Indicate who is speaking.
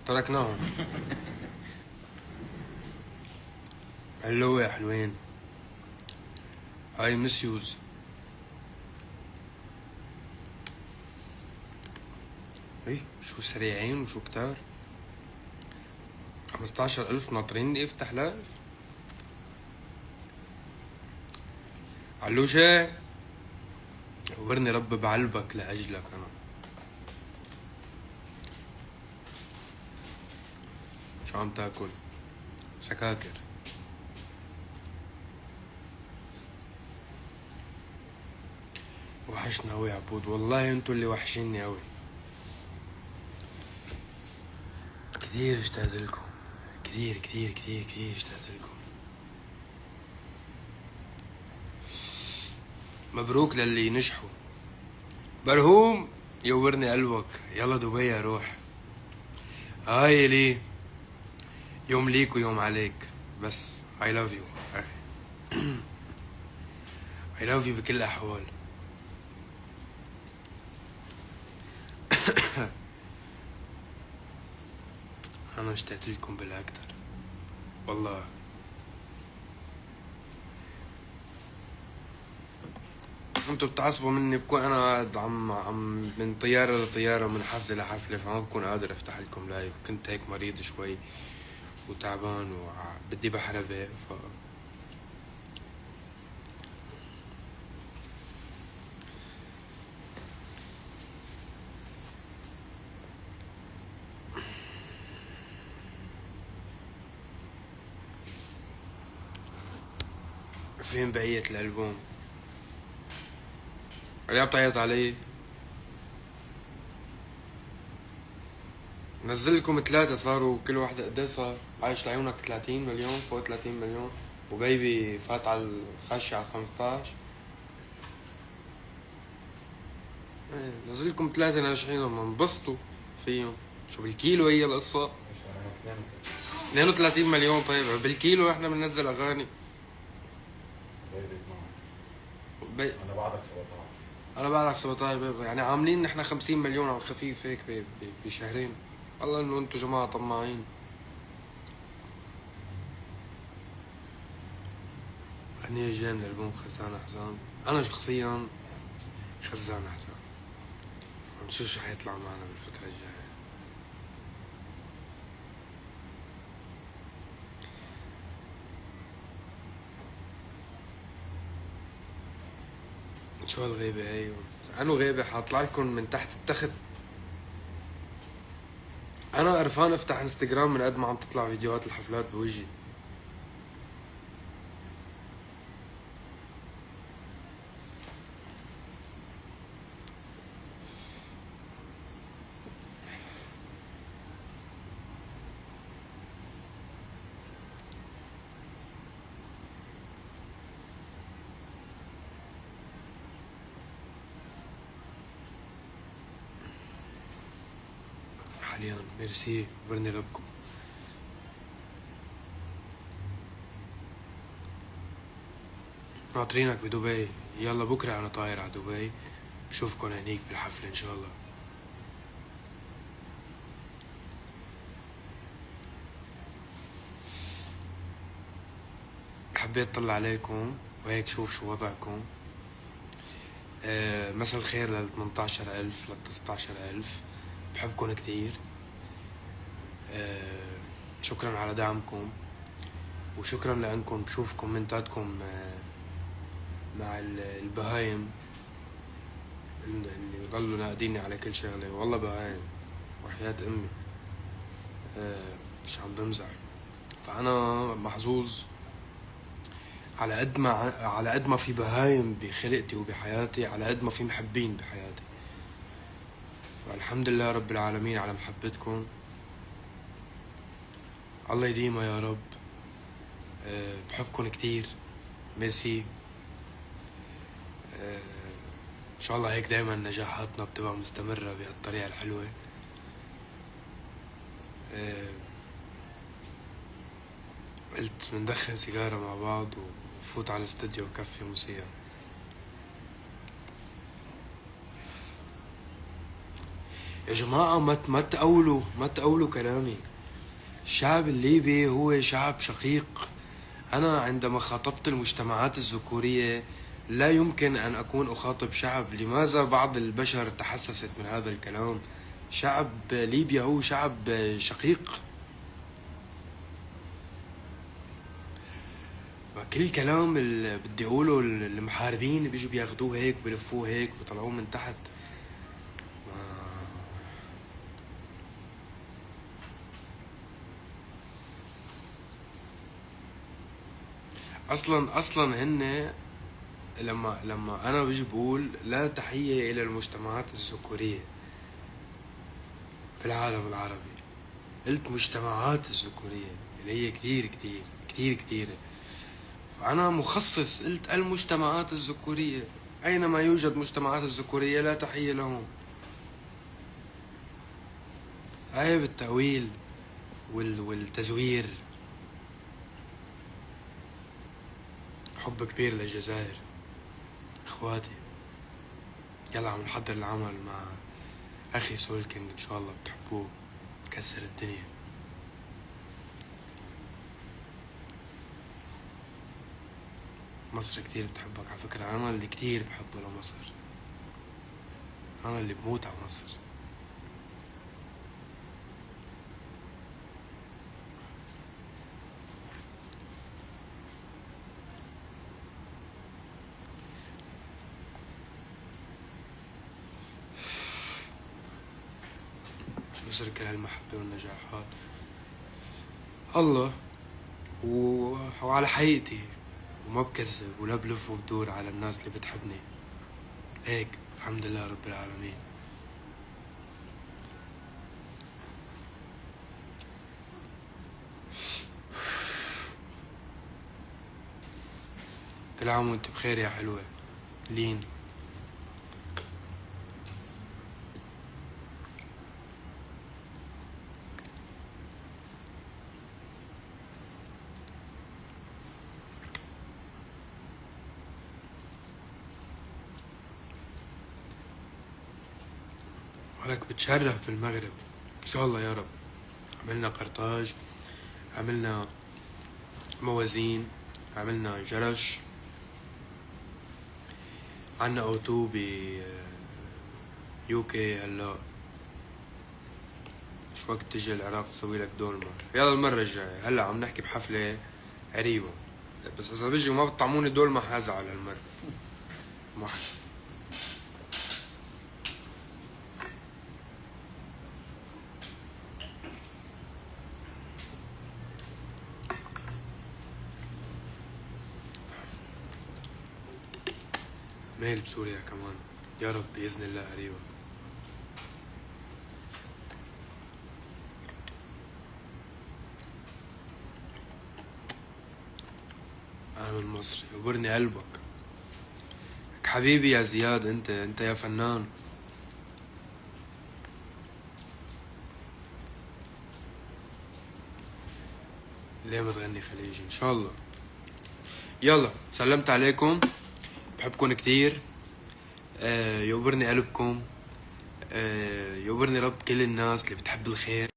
Speaker 1: تركناهم. هلو يا حلوين، هاي مسيوز. اي شو سريعين وشو كتار. 15,000 ناطريني افتح لايف. علوشة ورني رب بعلبك لأجلك أنا. شو عم تاكل؟ سكاكر. وحشنا أوي يا عبود، والله انتو اللي وحشيني أوي. كتير اشتقت لكم، كتير كتير كتير كتير اشتقت لكم. مبروك للي نجحوا. برهوم يورني قلبك، يلا دبي اروح. هاي لي يوم ليك ويوم عليك، بس I love you. I love you بكل الأحوال. أنا اشتقت لكم بالأكتر والله. انتوا بتعصبوا مني، بكون انا قاعد عم من طيارة لطيارة، من حفلة لحفلة، فما بكون قادر افتح لكم لايف. كنت هيك مريض شوي وتعبان وبدي بحربة فين بقية الألبوم؟ اللي عم تعيط علي. نزل لكم 3 صاروا، كل واحدة قد ايه صار؟ عايش لعيونك 30 مليون، فوق 30 مليون، وبيبي فات على الخش على 15. ايه نزل لكم 3 ناجحين لما انبسطوا فيهم. شو بالكيلو هي القصة؟ 32 مليون. طيب بالكيلو احنا بننزل اغاني.
Speaker 2: انا بعدك 17.
Speaker 1: انا بعدك 17 يعني عاملين نحن 50 مليون على الخفيف هيك بشهرين. الله انه انتو جماعة طماعين. غنية جاي من البوم خزان حزان. انا شخصيا خزان حزان. نشوف شو حيطلع معنا بالفترة الجاية. شو هالغيبة هي؟ انو غيبة حاطلع لكم من تحت التخت. انا قرفان افتح انستغرام من قد ما عم تطلع فيديوهات الحفلات بوجهي. حاليا ميرسي برني لكم. ناطرينك بدبي، يلا بكرة انا طاير على دبي. بشوفكن هنيك بالحفلة ان شاء الله. حبيت اطلع عليكم وهيك شوف شو وضعكم. مساء الخير لل 18,000 لل 19,000. بحبكم كتير. شكرا على دعمكم، وشكرا لانكم بشوف كومنتاتكم مع البهايم اللي بضلوا ناقديني على كل شغلة. والله بهايم وحياة امي، مش عم بمزح. فانا محظوظ على قد ما في بهايم بخلقتي وبحياتي، على قد ما في محبين بحياتي. فالحمد لله رب العالمين على محبتكم. الله يديمها يا رب. بحبكم كتير. ميرسي. ان شاء الله هيك دايما نجاحاتنا بتبقى مستمرة بهالطريقة الحلوة. قلت مندخن سيجارة مع بعض وفوت على الاستوديو وكفي موسيقى. يا جماعة ما تقولوا كلامي. الشعب الليبي هو شعب شقيق. أنا عندما خاطبت المجتمعات الذكورية لا يمكن أن أكون أخاطب شعب. لماذا بعض البشر تحسست من هذا الكلام؟ شعب ليبيا هو شعب شقيق. كل كلام اللي بدي أقوله المحاربين بيجوا بياخدوه هيك بلفوه هيك بيطلعوه من تحت. اصلا هن لما انا بيجي بقول لا تحية الى المجتمعات الذكورية في العالم العربي، قلت مجتمعات الذكورية اللي هي كتير. فانا مخصص قلت المجتمعات الذكورية، اينما يوجد مجتمعات الذكورية لا تحية لهم. عيب التأويل والتزوير. حب كبير للجزائر اخواتي. يلا عم نحضر العمل مع اخي سول كينج، ان شاء الله بتحبوه، كسر الدنيا. مصر كتير بتحبك على فكرة. انا اللي كتير بحبه لمصر، انا اللي بموت على مصر. شو سر كل هالمحبة والنجاحات؟ الله وعلى حقيقتي، وما بكذب ولا بلف وبدور على الناس اللي بتحبني هيك. الحمد لله رب العالمين. كل عام وانت بخير يا حلوة لين. ولك بتشرف في المغرب ان شاء الله يا رب. عملنا قرطاج، عملنا موازين، عملنا جرش، عنا اوتو ب يوكي. هلا شو وقت تجي العراق تسوي لك دولمة؟ يلا المرة الجاية. هلا عم نحكي بحفلة قريبة، بس اذا بيجي وما بتطعموني دولمة حازعل هالمرة. ما حد. ميل بسوريا كمان يا رب بإذن الله قريبا. أنا من مصر يبرني قلبك حبيبي يا زياد. انت يا فنان. ليه ما تغني خليجي ان شاء الله. يلا سلمت عليكم، بحبكم كتير. يقبرني قلبكم. يقبرني رب كل الناس اللي بتحب الخير.